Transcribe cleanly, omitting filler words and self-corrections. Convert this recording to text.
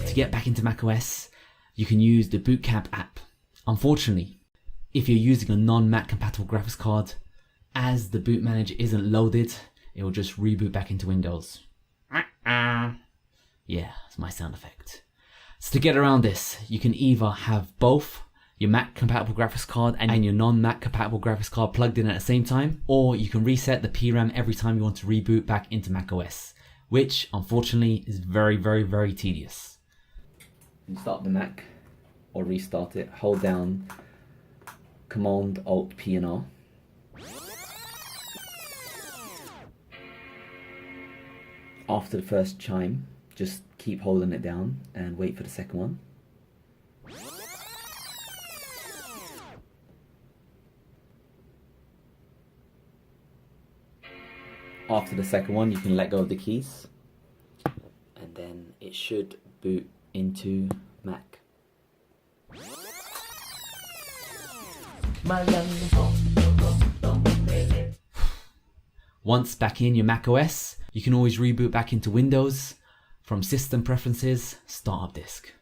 To get back into macOS, you can use the Boot Camp app. Unfortunately, if you're using a non-Mac compatible graphics card, as the boot manager isn't loaded, it will just reboot back into Windows. Yeah, that's my sound effect. So to get around this, you can either have both your Mac compatible graphics card and your non-Mac compatible graphics card plugged in at the same time, or you can reset the PRAM every time you want to reboot back into macOS, which unfortunately is very, very, very tedious. You start the Mac or restart it, hold down Command Alt P and R. After the first chime, just keep holding it down and wait for the second one. After the second one, you can let go of the keys, and then it should boot into Mac. Once back in your macOS, you can always reboot back into Windows from System Preferences, Startup Disk.